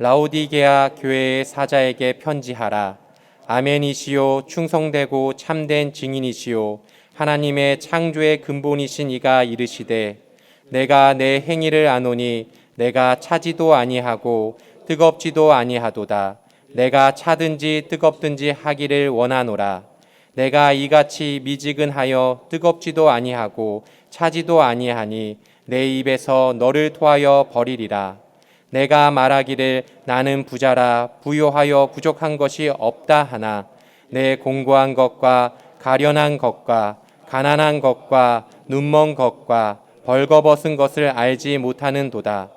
라오디게아 교회의 사자에게 편지하라. 아멘이시요 충성되고 참된 증인이시요 하나님의 창조의 근본이신 이가 이르시되 내가 내 행위를 아노니 내가 차지도 아니하고 뜨겁지도 아니하도다. 내가 차든지 뜨겁든지 하기를 원하노라. 내가 이같이 미지근하여 뜨겁지도 아니하고 차지도 아니하니 내 입에서 너를 토하여 버리리라. 내가 말하기를 나는 부자라 부요하여 부족한 것이 없다 하나 내 공고한 것과 가련한 것과 가난한 것과 눈먼 것과 벌거벗은 것을 알지 못하는도다.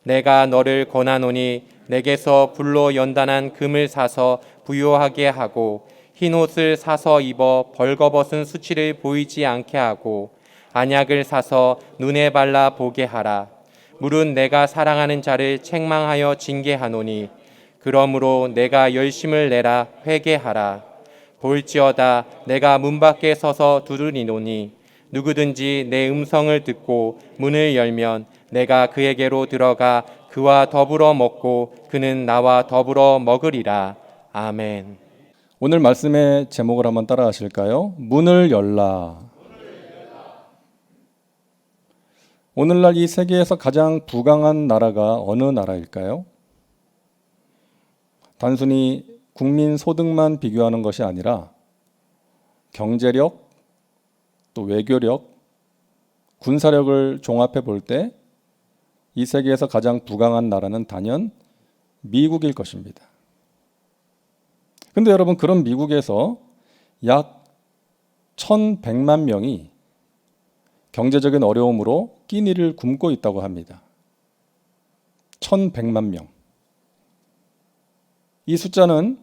내가 너를 권하노니 내게서 불로 연단한 금을 사서 부요하게 하고 흰 옷을 사서 입어 벌거벗은 수치를 보이지 않게 하고 안약을 사서 눈에 발라 보게 하라. 물은 내가 사랑하는 자를 책망하여 징계하노니 그러므로 내가 열심을 내라 회개하라. 볼지어다 내가 문 밖에 서서 두드리노니 누구든지 내 음성을 듣고 문을 열면 내가 그에게로 들어가 그와 더불어 먹고 그는 나와 더불어 먹으리라. 아멘. 오늘 말씀의 제목을 한번 따라 하실까요? 문을 열라. 오늘날 이 세계에서 가장 부강한 나라가 어느 나라일까요? 단순히 국민 소득만 비교하는 것이 아니라 경제력, 또 외교력, 군사력을 종합해 볼 때 이 세계에서 가장 부강한 나라는 단연 미국일 것입니다. 근데 여러분, 그런 미국에서 약 1,100만 명이 경제적인 어려움으로 끼니를 굶고 있다고 합니다. 1,100만 명. 이 숫자는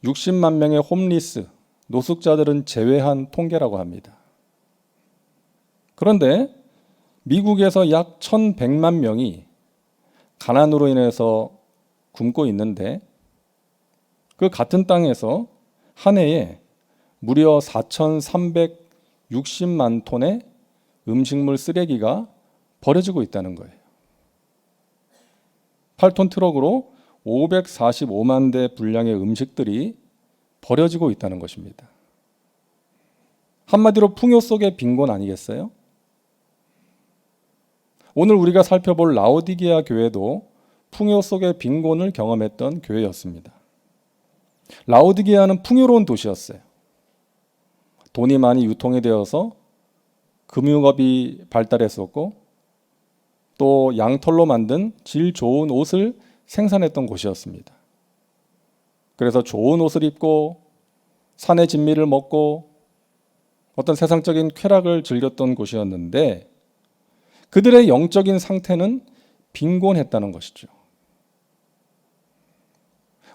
60만 명의 홈리스, 노숙자들은 제외한 통계라고 합니다. 그런데 미국에서 약 1,100만 명이 가난으로 인해서 굶고 있는데 그 같은 땅에서 한 해에 무려 4,360만 톤의 음식물 쓰레기가 버려지고 있다는 거예요. 8톤 트럭으로 545만 대 분량의 음식들이 버려지고 있다는 것입니다. 한마디로 풍요 속의 빈곤 아니겠어요? 오늘 우리가 살펴볼 라오디게아 교회도 풍요 속의 빈곤을 경험했던 교회였습니다. 라오디게아는 풍요로운 도시였어요. 돈이 많이 유통이 되어서 금융업이 발달했었고 또 양털로 만든 질 좋은 옷을 생산했던 곳이었습니다. 그래서 좋은 옷을 입고 산의 진미를 먹고 어떤 세상적인 쾌락을 즐겼던 곳이었는데 그들의 영적인 상태는 빈곤했다는 것이죠.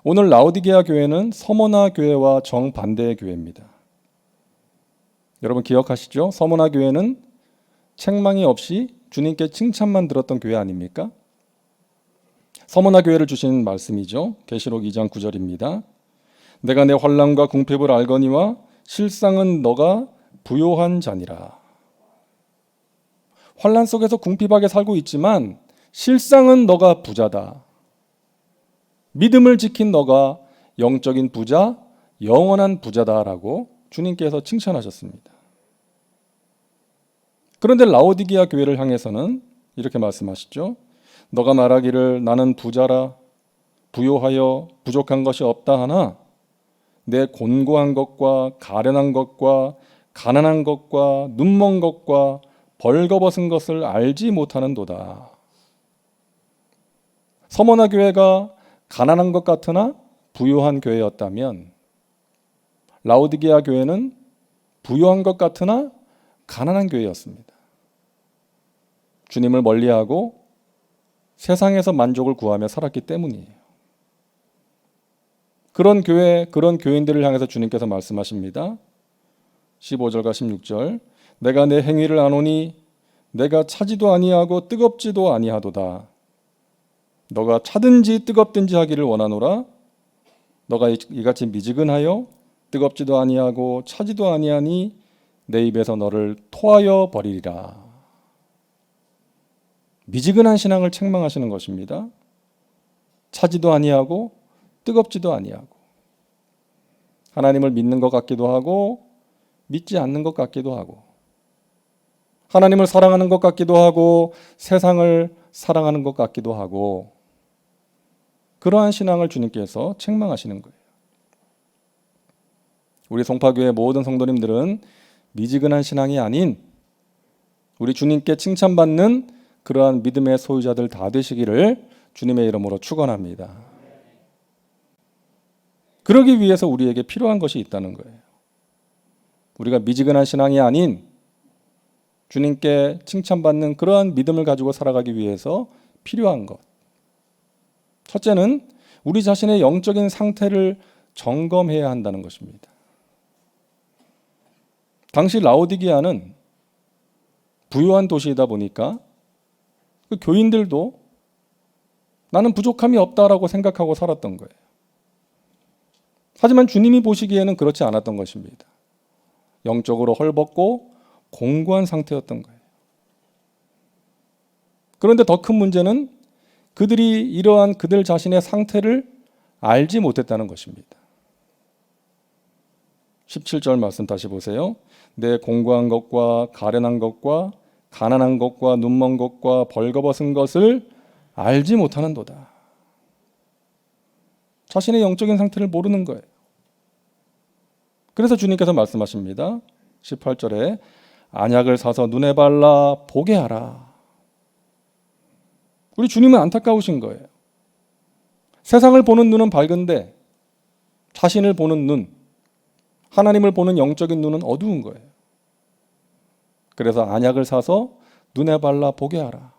오늘 라오디게아 교회는 서머나 교회와 정반대의 교회입니다. 여러분 기억하시죠? 서머나 교회는 책망이 없이 주님께 칭찬만 들었던 교회 아닙니까? 서머나 교회를 주신 말씀이죠. 계시록 2장 9절입니다. 내가 내 환난과 궁핍을 알거니와 실상은 너가 부요한 자니라. 환난 속에서 궁핍하게 살고 있지만 실상은 너가 부자다. 믿음을 지킨 너가 영적인 부자, 영원한 부자다라고 주님께서 칭찬하셨습니다. 그런데 라오디게아 교회를 향해서는 이렇게 말씀하시죠. 너가 말하기를 나는 부자라 부요하여 부족한 것이 없다 하나 내 곤고한 것과 가련한 것과 가난한 것과 눈먼 것과 벌거벗은 것을 알지 못하는도다. 서머나 교회가 가난한 것 같으나 부요한 교회였다면 라오디게아 교회는 부요한 것 같으나 가난한 교회였습니다. 주님을 멀리하고 세상에서 만족을 구하며 살았기 때문이에요. 그런 교회, 그런 교인들을 향해서 주님께서 말씀하십니다. 15절과 16절 내가 내 행위를 아노니 내가 차지도 아니하고 뜨겁지도 아니하도다. 너가 차든지 뜨겁든지 하기를 원하노라. 너가 이같이 미지근하여 뜨겁지도 아니하고 차지도 아니하니 내 입에서 너를 토하여 버리리라. 미지근한 신앙을 책망하시는 것입니다. 차지도 아니하고 뜨겁지도 아니하고 하나님을 믿는 것 같기도 하고 믿지 않는 것 같기도 하고 하나님을 사랑하는 것 같기도 하고 세상을 사랑하는 것 같기도 하고 그러한 신앙을 주님께서 책망하시는 거예요. 우리 송파교회 모든 성도님들은 미지근한 신앙이 아닌 우리 주님께 칭찬받는 그러한 믿음의 소유자들 다 되시기를 주님의 이름으로 축원합니다. 그러기 위해서 우리에게 필요한 것이 있다는 거예요. 우리가 미지근한 신앙이 아닌 주님께 칭찬받는 그러한 믿음을 가지고 살아가기 위해서 필요한 것. 첫째는 우리 자신의 영적인 상태를 점검해야 한다는 것입니다. 당시 라오디게아는 부유한 도시이다 보니까 그 교인들도 나는 부족함이 없다라고 생각하고 살았던 거예요. 하지만 주님이 보시기에는 그렇지 않았던 것입니다. 영적으로 헐벗고 공고한 상태였던 거예요. 그런데 더 큰 문제는 그들이 이러한 그들 자신의 상태를 알지 못했다는 것입니다. 17절 말씀 다시 보세요. 내 공고한 것과 가련한 것과 가난한 것과 눈먼 것과 벌거벗은 것을 알지 못하는도다. 자신의 영적인 상태를 모르는 거예요. 그래서 주님께서 말씀하십니다. 18절에 안약을 사서 눈에 발라 보게 하라. 우리 주님은 안타까우신 거예요. 세상을 보는 눈은 밝은데 자신을 보는 눈, 하나님을 보는 영적인 눈은 어두운 거예요. 그래서 안약을 사서 눈에 발라 보게 하라.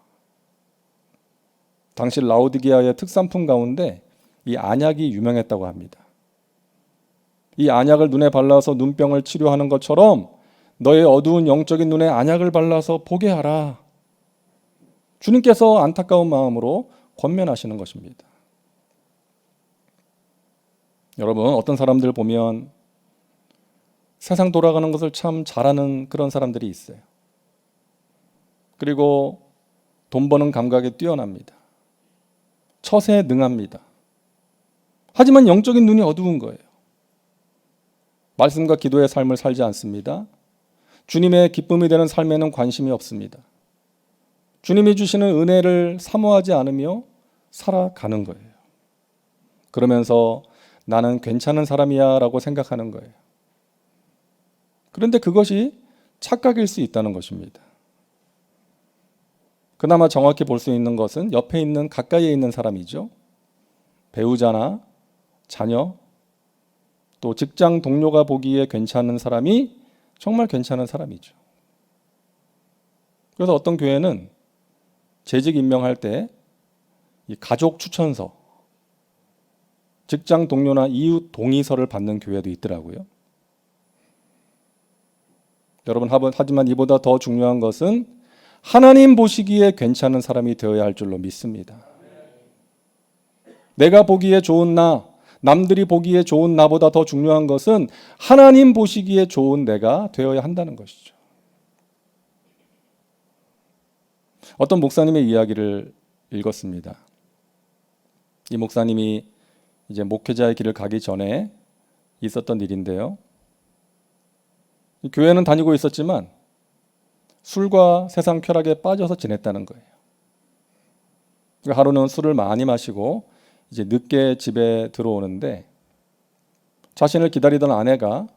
당시 라오디게아의 특산품 가운데 이 안약이 유명했다고 합니다. 이 안약을 눈에 발라서 눈병을 치료하는 것처럼 너의 어두운 영적인 눈에 안약을 발라서 보게 하라. 주님께서 안타까운 마음으로 권면하시는 것입니다. 여러분, 어떤 사람들 보면 세상 돌아가는 것을 참 잘하는 그런 사람들이 있어요. 그리고 돈 버는 감각에 뛰어납니다. 처세에 능합니다. 하지만 영적인 눈이 어두운 거예요. 말씀과 기도의 삶을 살지 않습니다. 주님의 기쁨이 되는 삶에는 관심이 없습니다. 주님이 주시는 은혜를 사모하지 않으며 살아가는 거예요. 그러면서 나는 괜찮은 사람이야 라고 생각하는 거예요. 그런데 그것이 착각일 수 있다는 것입니다. 그나마 정확히 볼 수 있는 것은 옆에 있는 가까이에 있는 사람이죠. 배우자나 자녀, 또 직장 동료가 보기에 괜찮은 사람이 정말 괜찮은 사람이죠. 그래서 어떤 교회는 재직 임명할 때 이 가족 추천서, 직장 동료나 이웃 동의서를 받는 교회도 있더라고요. 여러분, 하지만 이보다 더 중요한 것은 하나님 보시기에 괜찮은 사람이 되어야 할 줄로 믿습니다. 내가 보기에 좋은 나, 남들이 보기에 좋은 나보다 더 중요한 것은 하나님 보시기에 좋은 내가 되어야 한다는 것이죠. 어떤 목사님의 이야기를 읽었습니다. 이 목사님이 이제 목회자의 길을 가기 전에 있었던 일인데요. 교회는 다니고 있었지만 술과 세상 쾌락에 빠져서 지냈다는 거예요. 하루는 술을 많이 마시고 이제 늦게 집에 들어오는데 자신을 기다리던 아내가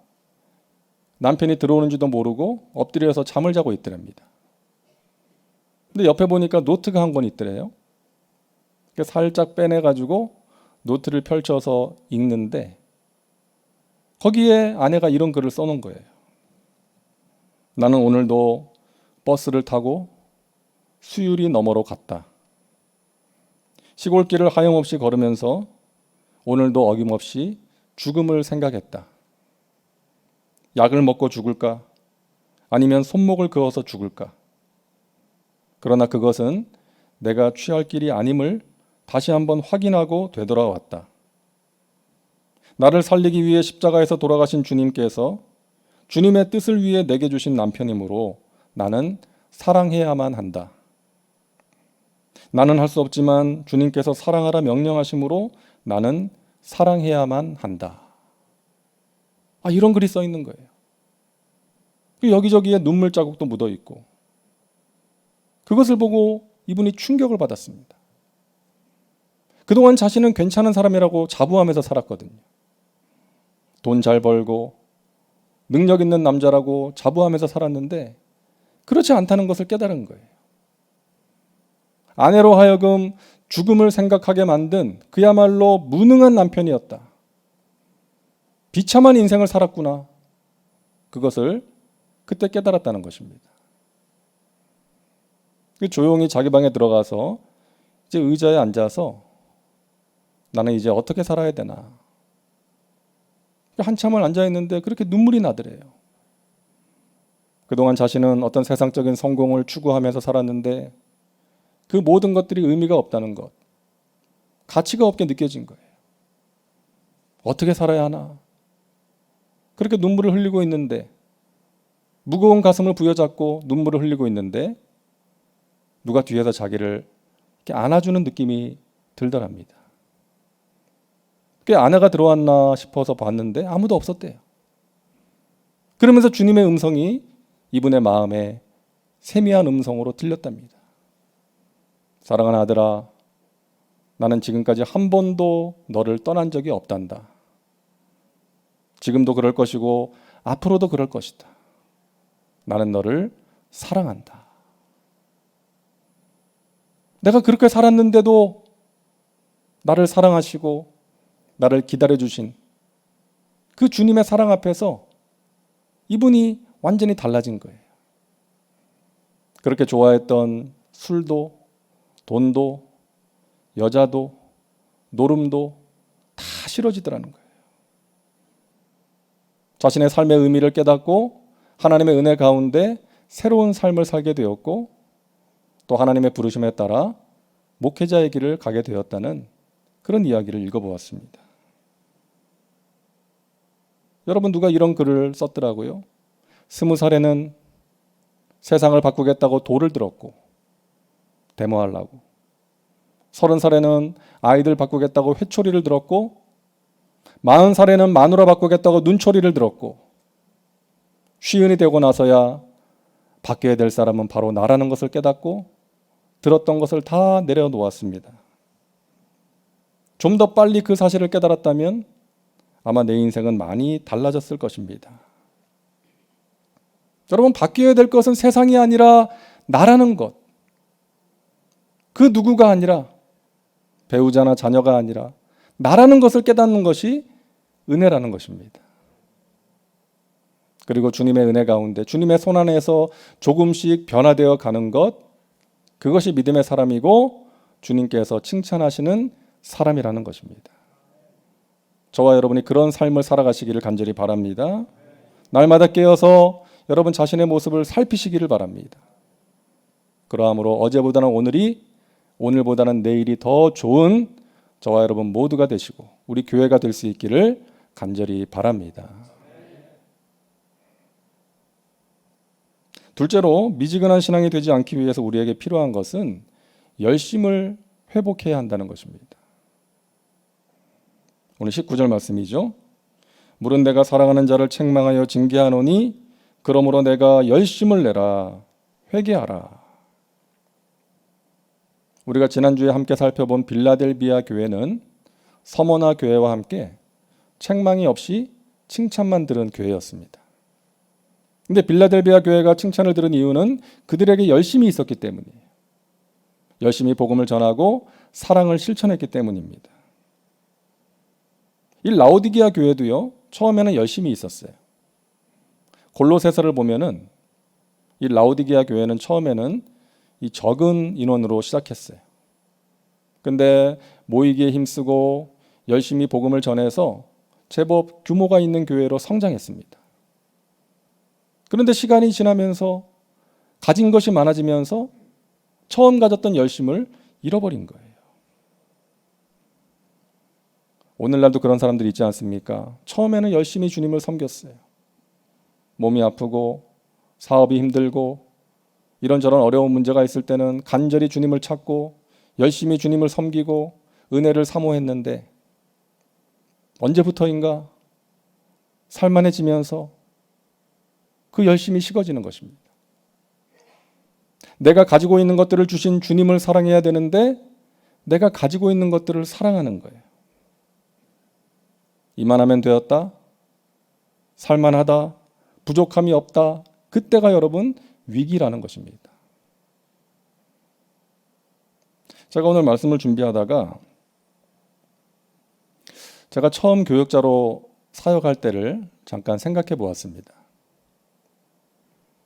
남편이 들어오는지도 모르고 엎드려서 잠을 자고 있더랍니다. 근데 옆에 보니까 노트가 한 권 있더래요. 살짝 빼내가지고 노트를 펼쳐서 읽는데 거기에 아내가 이런 글을 써놓은 거예요. 나는 오늘도 버스를 타고 수유리 너머로 갔다. 시골길을 하염없이 걸으면서 오늘도 어김없이 죽음을 생각했다. 약을 먹고 죽을까? 아니면 손목을 그어서 죽을까? 그러나 그것은 내가 취할 길이 아님을 다시 한번 확인하고 되돌아왔다. 나를 살리기 위해 십자가에서 돌아가신 주님께서 주님의 뜻을 위해 내게 주신 남편이므로 나는 사랑해야만 한다. 나는 할 수 없지만 주님께서 사랑하라 명령하심으로 나는 사랑해야만 한다. 이런 글이 써 있는 거예요. 여기저기에 눈물 자국도 묻어 있고, 그것을 보고 이분이 충격을 받았습니다. 그동안 자신은 괜찮은 사람이라고 자부하면서 살았거든요. 돈 잘 벌고 능력 있는 남자라고 자부하면서 살았는데 그렇지 않다는 것을 깨달은 거예요. 아내로 하여금 죽음을 생각하게 만든 그야말로 무능한 남편이었다. 비참한 인생을 살았구나. 그것을 그때 깨달았다는 것입니다. 조용히 자기 방에 들어가서 이제 의자에 앉아서 나는 이제 어떻게 살아야 되나. 한참을 앉아있는데 그렇게 눈물이 나더래요. 그동안 자신은 어떤 세상적인 성공을 추구하면서 살았는데 그 모든 것들이 의미가 없다는 것, 가치가 없게 느껴진 거예요. 어떻게 살아야 하나. 그렇게 눈물을 흘리고 있는데, 무거운 가슴을 부여잡고 눈물을 흘리고 있는데 누가 뒤에서 자기를 이렇게 안아주는 느낌이 들더랍니다. 아내가 들어왔나 싶어서 봤는데 아무도 없었대요. 그러면서 주님의 음성이 이분의 마음에 세미한 음성으로 들렸답니다. 사랑하는 아들아, 나는 지금까지 한 번도 너를 떠난 적이 없단다. 지금도 그럴 것이고 앞으로도 그럴 것이다. 나는 너를 사랑한다. 내가 그렇게 살았는데도 나를 사랑하시고 나를 기다려주신 그 주님의 사랑 앞에서 이분이 완전히 달라진 거예요. 그렇게 좋아했던 술도, 돈도, 여자도, 노름도 다 싫어지더라는 거예요. 자신의 삶의 의미를 깨닫고 하나님의 은혜 가운데 새로운 삶을 살게 되었고, 또 하나님의 부르심에 따라 목회자의 길을 가게 되었다는 그런 이야기를 읽어보았습니다. 여러분, 누가 이런 글을 썼더라고요. 20살에는 세상을 바꾸겠다고 돌을 들었고 데모하려고, 30살에는 아이들 바꾸겠다고 회초리를 들었고, 40살에는 마누라 바꾸겠다고 눈초리를 들었고, 쉰이 되고 나서야 바뀌어야 될 사람은 바로 나라는 것을 깨닫고 들었던 것을 다 내려놓았습니다. 좀 더 빨리 그 사실을 깨달았다면 아마 내 인생은 많이 달라졌을 것입니다. 여러분, 바뀌어야 될 것은 세상이 아니라 나라는 것, 그 누구가 아니라, 배우자나 자녀가 아니라 나라는 것을 깨닫는 것이 은혜라는 것입니다. 그리고 주님의 은혜 가운데 주님의 손 안에서 조금씩 변화되어 가는 것, 그것이 믿음의 사람이고 주님께서 칭찬하시는 사람이라는 것입니다. 저와 여러분이 그런 삶을 살아가시기를 간절히 바랍니다. 날마다 깨어서 여러분 자신의 모습을 살피시기를 바랍니다. 그러함으로 어제보다는 오늘이, 오늘보다는 내일이 더 좋은 저와 여러분 모두가 되시고 우리 교회가 될 수 있기를 간절히 바랍니다. 둘째로, 미지근한 신앙이 되지 않기 위해서 우리에게 필요한 것은 열심을 회복해야 한다는 것입니다. 오늘 19절 말씀이죠. 물은 내가 사랑하는 자를 책망하여 징계하노니 그러므로 내가 열심을 내라, 회개하라. 우리가 지난주에 함께 살펴본 빌라델비아 교회는 서머나 교회와 함께 책망이 없이 칭찬만 들은 교회였습니다. 근데 빌라델비아 교회가 칭찬을 들은 이유는 그들에게 열심이 있었기 때문이에요. 열심히 복음을 전하고 사랑을 실천했기 때문입니다. 이 라오디게아 교회도요, 처음에는 열심이 있었어요. 골로새서를 보면은 이 라오디게아 교회는 처음에는 이 적은 인원으로 시작했어요. 근데 모이기에 힘쓰고 열심히 복음을 전해서 제법 규모가 있는 교회로 성장했습니다. 그런데 시간이 지나면서 가진 것이 많아지면서 처음 가졌던 열심을 잃어버린 거예요. 오늘날도 그런 사람들이 있지 않습니까? 처음에는 열심히 주님을 섬겼어요. 몸이 아프고 사업이 힘들고 이런저런 어려운 문제가 있을 때는 간절히 주님을 찾고 열심히 주님을 섬기고 은혜를 사모했는데 언제부터인가 살만해지면서 그 열심이 식어지는 것입니다. 내가 가지고 있는 것들을 주신 주님을 사랑해야 되는데 내가 가지고 있는 것들을 사랑하는 거예요. 이만하면 되었다, 살만하다, 부족함이 없다. 그때가 여러분 위기라는 것입니다. 제가 오늘 말씀을 준비하다가 제가 처음 교역자로 사역할 때를 잠깐 생각해 보았습니다.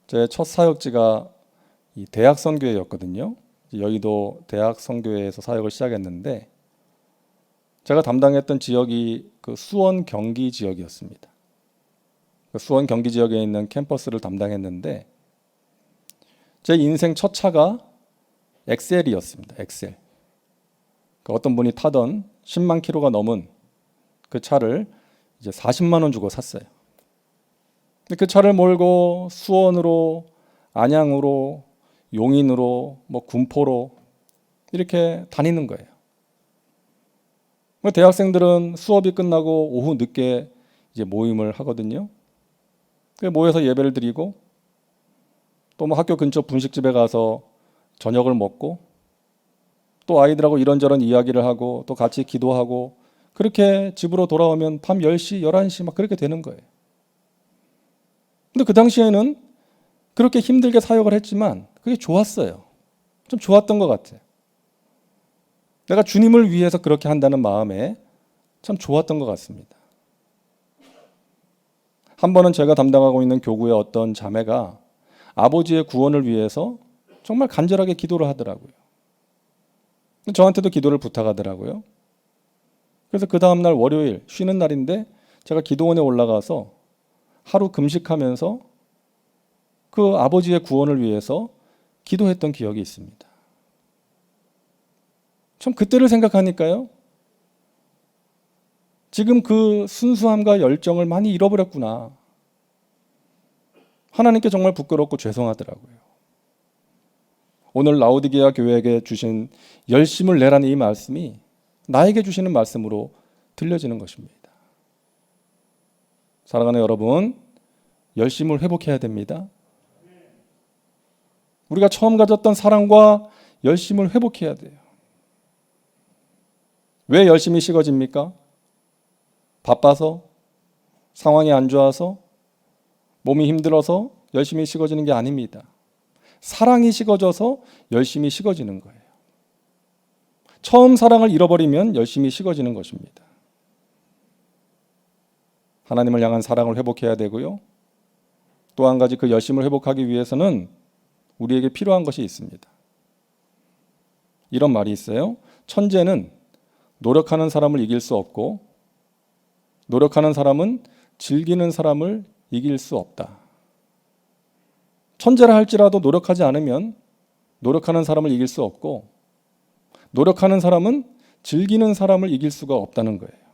제 첫 사역지가 이 대학선교회였거든요. 여의도 대학선교회에서 사역을 시작했는데 제가 담당했던 지역이 그 수원 경기 지역이었습니다. 그 수원 경기 지역에 있는 캠퍼스를 담당했는데 제 인생 첫 차가 엑셀이었습니다. 엑셀. 그 어떤 분이 타던 10만 킬로가 넘은 그 차를 이제 40만 원 주고 샀어요. 근데 그 차를 몰고 수원으로, 안양으로, 용인으로, 군포로 이렇게 다니는 거예요. 대학생들은 수업이 끝나고 오후 늦게 이제 모임을 하거든요. 모여서 예배를 드리고 또 학교 근처 분식집에 가서 저녁을 먹고 또 아이들하고 이런저런 이야기를 하고 또 같이 기도하고 그렇게 집으로 돌아오면 밤 10시, 11시 막 그렇게 되는 거예요. 근데 그 당시에는 그렇게 힘들게 사역을 했지만 그게 좋았어요. 좀 좋았던 것 같아요. 내가 주님을 위해서 그렇게 한다는 마음에 참 좋았던 것 같습니다. 한 번은 제가 담당하고 있는 교구의 어떤 자매가 아버지의 구원을 위해서 정말 간절하게 기도를 하더라고요. 저한테도 기도를 부탁하더라고요. 그래서 그 다음날 월요일 쉬는 날인데 제가 기도원에 올라가서 하루 금식하면서 그 아버지의 구원을 위해서 기도했던 기억이 있습니다. 참 그때를 생각하니까요. 지금 그 순수함과 열정을 많이 잃어버렸구나. 하나님께 정말 부끄럽고 죄송하더라고요. 오늘 라오디게아 교회에게 주신 열심을 내라는 이 말씀이 나에게 주시는 말씀으로 들려지는 것입니다. 사랑하는 여러분, 열심을 회복해야 됩니다. 우리가 처음 가졌던 사랑과 열심을 회복해야 돼요. 왜 열심이 식어집니까? 바빠서? 상황이 안 좋아서? 몸이 힘들어서 열심이 식어지는 게 아닙니다. 사랑이 식어져서 열심이 식어지는 거예요. 처음 사랑을 잃어버리면 열심이 식어지는 것입니다. 하나님을 향한 사랑을 회복해야 되고요. 또 한 가지 그 열심을 회복하기 위해서는 우리에게 필요한 것이 있습니다. 이런 말이 있어요. 천재는 노력하는 사람을 이길 수 없고 노력하는 사람은 즐기는 사람을 이길 수 없다. 천재라 할지라도 노력하지 않으면 노력하는 사람을 이길 수 없고 노력하는 사람은 즐기는 사람을 이길 수가 없다는 거예요.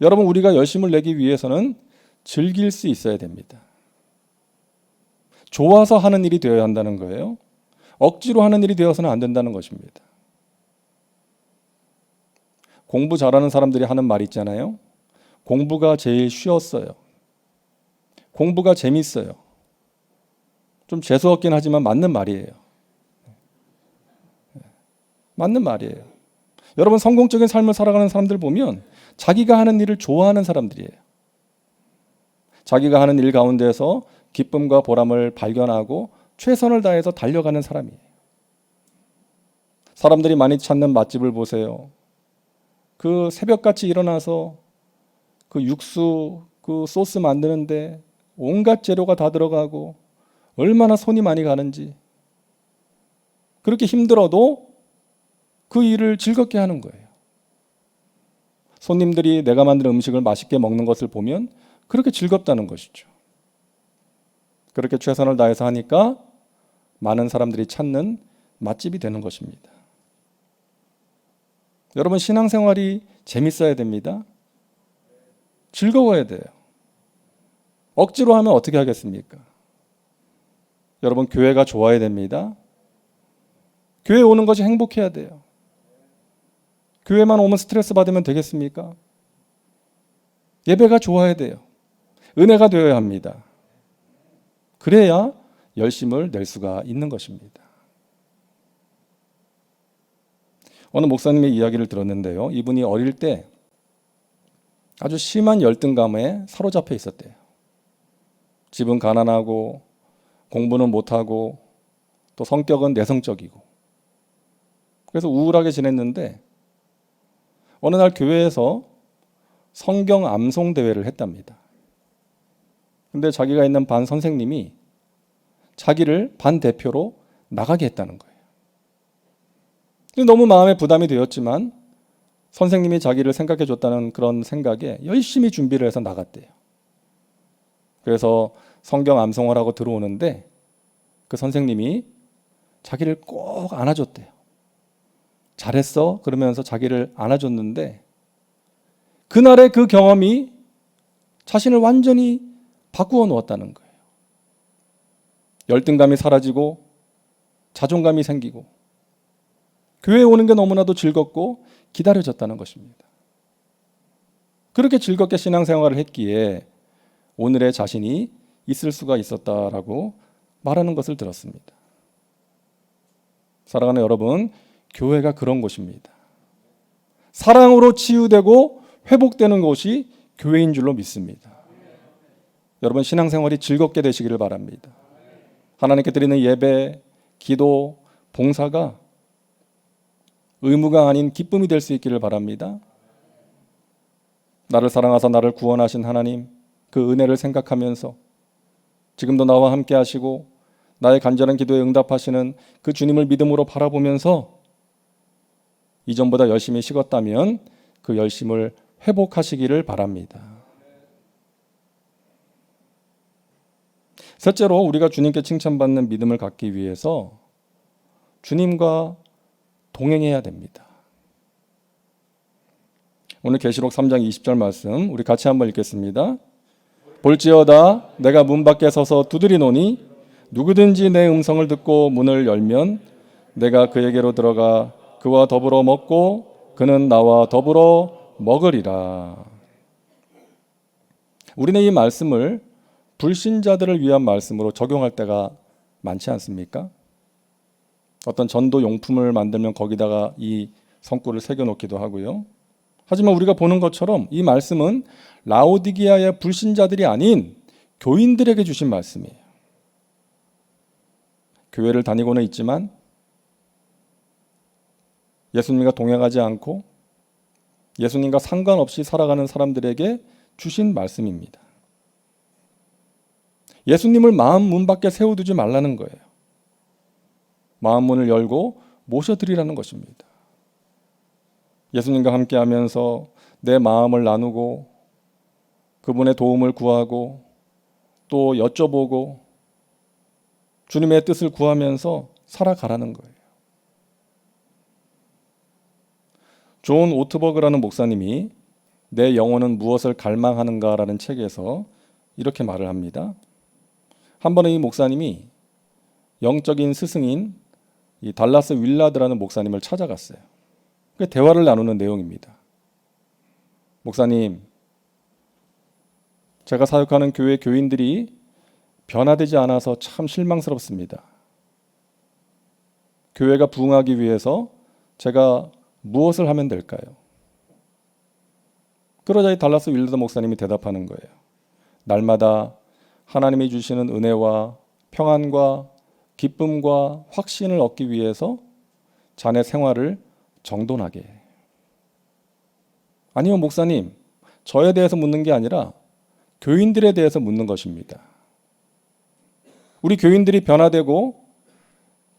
여러분, 우리가 열심을 내기 위해서는 즐길 수 있어야 됩니다. 좋아서 하는 일이 되어야 한다는 거예요. 억지로 하는 일이 되어서는 안 된다는 것입니다. 공부 잘하는 사람들이 하는 말 있잖아요. 공부가 제일 쉬웠어요. 공부가 재밌어요. 좀 재수없긴 하지만 맞는 말이에요. 맞는 말이에요. 여러분, 성공적인 삶을 살아가는 사람들 보면 자기가 하는 일을 좋아하는 사람들이에요. 자기가 하는 일 가운데서 기쁨과 보람을 발견하고 최선을 다해서 달려가는 사람이에요. 사람들이 많이 찾는 맛집을 보세요. 그 새벽같이 일어나서 그 육수, 그 소스 만드는데 온갖 재료가 다 들어가고 얼마나 손이 많이 가는지. 그렇게 힘들어도 그 일을 즐겁게 하는 거예요. 손님들이 내가 만든 음식을 맛있게 먹는 것을 보면 그렇게 즐겁다는 것이죠. 그렇게 최선을 다해서 하니까 많은 사람들이 찾는 맛집이 되는 것입니다. 여러분, 신앙생활이 재밌어야 됩니다. 즐거워야 돼요. 억지로 하면 어떻게 하겠습니까? 여러분, 교회가 좋아야 됩니다. 교회 오는 것이 행복해야 돼요. 교회만 오면 스트레스 받으면 되겠습니까? 예배가 좋아야 돼요. 은혜가 되어야 합니다. 그래야 열심을 낼 수가 있는 것입니다. 어느 목사님의 이야기를 들었는데요. 이분이 어릴 때 아주 심한 열등감에 사로잡혀 있었대요. 집은 가난하고 공부는 못하고 또 성격은 내성적이고 그래서 우울하게 지냈는데 어느 날 교회에서 성경 암송 대회를 했답니다. 근데 자기가 있는 반 선생님이 자기를 반 대표로 나가게 했다는 거예요. 너무 마음에 부담이 되었지만 선생님이 자기를 생각해 줬다는 그런 생각에 열심히 준비를 해서 나갔대요. 그래서 성경 암송을 하고 들어오는데 그 선생님이 자기를 꼭 안아줬대요. 잘했어 그러면서 자기를 안아줬는데 그날의 그 경험이 자신을 완전히 바꾸어 놓았다는 거예요. 열등감이 사라지고 자존감이 생기고 교회에 오는 게 너무나도 즐겁고 기다려졌다는 것입니다. 그렇게 즐겁게 신앙생활을 했기에 오늘의 자신이 있을 수가 있었다라고 말하는 것을 들었습니다. 사랑하는 여러분, 교회가 그런 곳입니다. 사랑으로 치유되고 회복되는 곳이 교회인 줄로 믿습니다. 여러분 신앙생활이 즐겁게 되시기를 바랍니다. 하나님께 드리는 예배, 기도, 봉사가 의무가 아닌 기쁨이 될 수 있기를 바랍니다. 나를 사랑하사 나를 구원하신 하나님, 그 은혜를 생각하면서 지금도 나와 함께 하시고 나의 간절한 기도에 응답하시는 그 주님을 믿음으로 바라보면서 이전보다 열심히 식었다면 그 열심을 회복하시기를 바랍니다. 셋째로 우리가 주님께 칭찬받는 믿음을 갖기 위해서 주님과 동행해야 됩니다. 오늘 계시록 3장 20절 말씀 우리 같이 한번 읽겠습니다. 볼지어다 내가 문 밖에 서서 두드리노니 누구든지 내 음성을 듣고 문을 열면 내가 그에게로 들어가 그와 더불어 먹고 그는 나와 더불어 먹으리라. 우리는 이 말씀을 불신자들을 위한 말씀으로 적용할 때가 많지 않습니까? 어떤 전도 용품을 만들면 거기다가 이 성구를 새겨놓기도 하고요. 하지만 우리가 보는 것처럼 이 말씀은 라오디게아의 불신자들이 아닌 교인들에게 주신 말씀이에요. 교회를 다니고는 있지만 예수님과 동행하지 않고 예수님과 상관없이 살아가는 사람들에게 주신 말씀입니다. 예수님을 마음 문 밖에 세워두지 말라는 거예요. 마음 문을 열고 모셔드리라는 것입니다. 예수님과 함께하면서 내 마음을 나누고 그분의 도움을 구하고 또 여쭤보고 주님의 뜻을 구하면서 살아가라는 거예요. 존 오트버그라는 목사님이 내 영혼은 무엇을 갈망하는가라는 책에서 이렇게 말을 합니다. 한 번은 이 목사님이 영적인 스승인 이 달라스 윌라드라는 목사님을 찾아갔어요. 대화를 나누는 내용입니다. 목사님, 제가 사역하는 교회 교인들이 변화되지 않아서 참 실망스럽습니다. 교회가 부흥하기 위해서 제가 무엇을 하면 될까요? 그러자 이 달라스 윌라드 목사님이 대답하는 거예요. 날마다 하나님이 주시는 은혜와 평안과 기쁨과 확신을 얻기 위해서 자네 생활을 정돈하게 해. 아니요, 목사님, 저에 대해서 묻는 게 아니라 교인들에 대해서 묻는 것입니다. 우리 교인들이 변화되고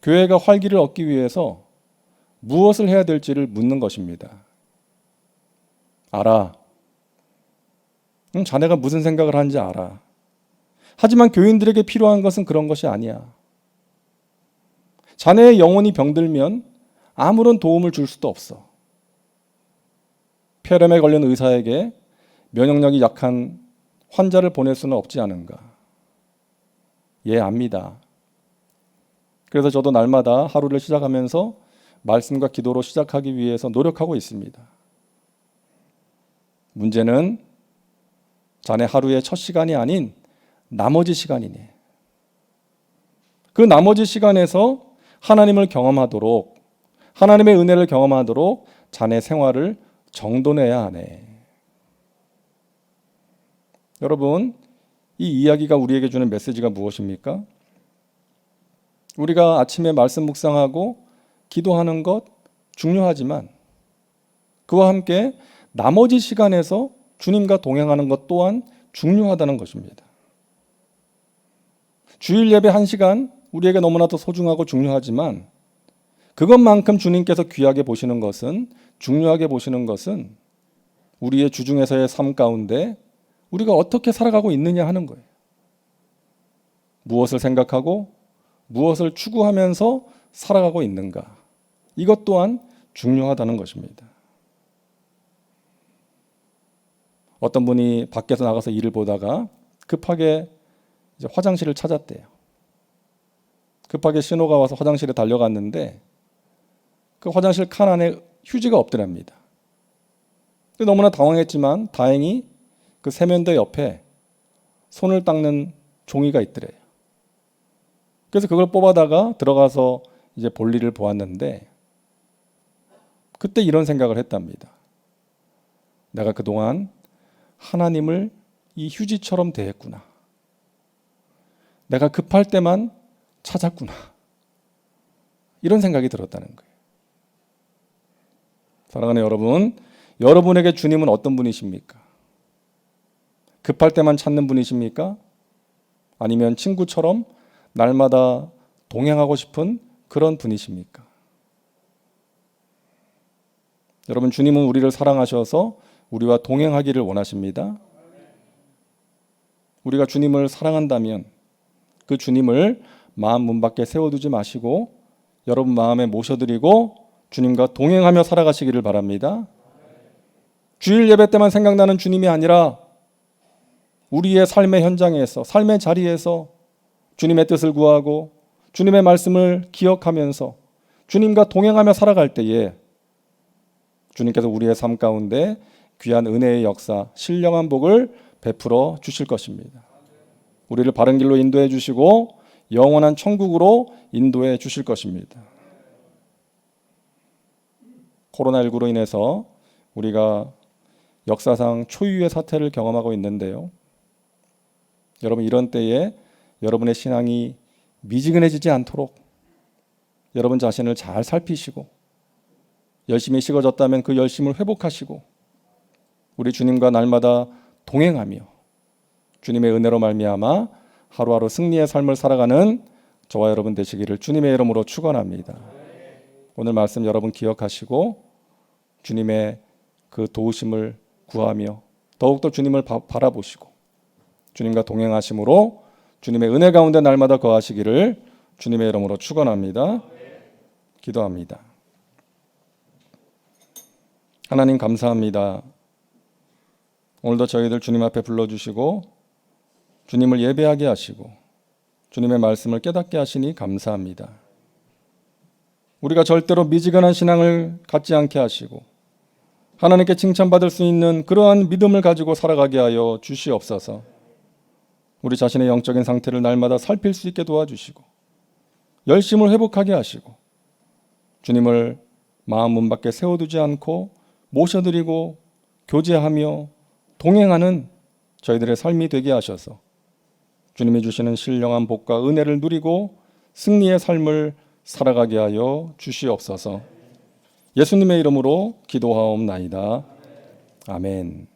교회가 활기를 얻기 위해서 무엇을 해야 될지를 묻는 것입니다. 알아. 자네가 무슨 생각을 하는지 알아. 하지만 교인들에게 필요한 것은 그런 것이 아니야. 자네의 영혼이 병들면 아무런 도움을 줄 수도 없어. 폐렴에 걸린 의사에게 면역력이 약한 환자를 보낼 수는 없지 않은가. 예, 압니다. 그래서 저도 날마다 하루를 시작하면서 말씀과 기도로 시작하기 위해서 노력하고 있습니다. 문제는 자네 하루의 첫 시간이 아닌 나머지 시간이니, 그 나머지 시간에서 하나님을 경험하도록, 하나님의 은혜를 경험하도록 자네 생활을 정돈해야 하네. 여러분, 이 이야기가 우리에게 주는 메시지가 무엇입니까? 우리가 아침에 말씀 묵상하고 기도하는 것 중요하지만 그와 함께 나머지 시간에서 주님과 동행하는 것 또한 중요하다는 것입니다. 주일 예배 1시간 우리에게 너무나도 소중하고 중요하지만 그것만큼 주님께서 귀하게 보시는 것은, 중요하게 보시는 것은 우리의 주중에서의 삶 가운데 우리가 어떻게 살아가고 있느냐 하는 거예요. 무엇을 생각하고 무엇을 추구하면서 살아가고 있는가, 이것 또한 중요하다는 것입니다. 어떤 분이 밖에서 나가서 일을 보다가 급하게 이제 화장실을 찾았대요. 급하게 신호가 와서 화장실에 달려갔는데 그 화장실 칸 안에 휴지가 없더랍니다. 너무나 당황했지만 다행히 그 세면대 옆에 손을 닦는 종이가 있더래요. 그래서 그걸 뽑아다가 들어가서 이제 볼일을 보았는데 그때 이런 생각을 했답니다. 내가 그동안 하나님을 이 휴지처럼 대했구나. 내가 급할 때만 찾았구나. 이런 생각이 들었다는 거예요. 사랑하는 여러분, 여러분에게 주님은 어떤 분이십니까? 급할 때만 찾는 분이십니까? 아니면 친구처럼 날마다 동행하고 싶은 그런 분이십니까? 여러분, 주님은 우리를 사랑하셔서 우리와 동행하기를 원하십니다. 우리가 주님을 사랑한다면 그 주님을 마음 문 밖에 세워두지 마시고 여러분 마음에 모셔드리고 주님과 동행하며 살아가시기를 바랍니다. 주일 예배 때만 생각나는 주님이 아니라 우리의 삶의 현장에서, 삶의 자리에서 주님의 뜻을 구하고 주님의 말씀을 기억하면서 주님과 동행하며 살아갈 때에 주님께서 우리의 삶 가운데 귀한 은혜의 역사, 신령한 복을 베풀어 주실 것입니다. 우리를 바른 길로 인도해 주시고 영원한 천국으로 인도해 주실 것입니다. 코로나19로 인해서 우리가 역사상 초유의 사태를 경험하고 있는데요. 여러분, 이런 때에 여러분의 신앙이 미지근해지지 않도록 여러분 자신을 잘 살피시고 열심히 식어졌다면 그 열심을 회복하시고 우리 주님과 날마다 동행하며 주님의 은혜로 말미암아 하루하루 승리의 삶을 살아가는 저와 여러분 되시기를 주님의 이름으로 축원합니다. 오늘 말씀 여러분 기억하시고 주님의 그 도우심을 구하며 더욱더 주님을 바라보시고 주님과 동행하심으로 주님의 은혜 가운데 날마다 거하시기를 주님의 이름으로 축원합니다. 기도합니다. 하나님 감사합니다. 오늘도 저희들 주님 앞에 불러주시고 주님을 예배하게 하시고 주님의 말씀을 깨닫게 하시니 감사합니다. 우리가 절대로 미지근한 신앙을 갖지 않게 하시고 하나님께 칭찬받을 수 있는 그러한 믿음을 가지고 살아가게 하여 주시옵소서. 우리 자신의 영적인 상태를 날마다 살필 수 있게 도와주시고 열심을 회복하게 하시고 주님을 마음 문 밖에 세워두지 않고 모셔드리고 교제하며 동행하는 저희들의 삶이 되게 하셔서 주님이 주시는 신령한 복과 은혜를 누리고 승리의 삶을 살아가게 하여 주시옵소서. 예수님의 이름으로 기도하옵나이다. 아멘.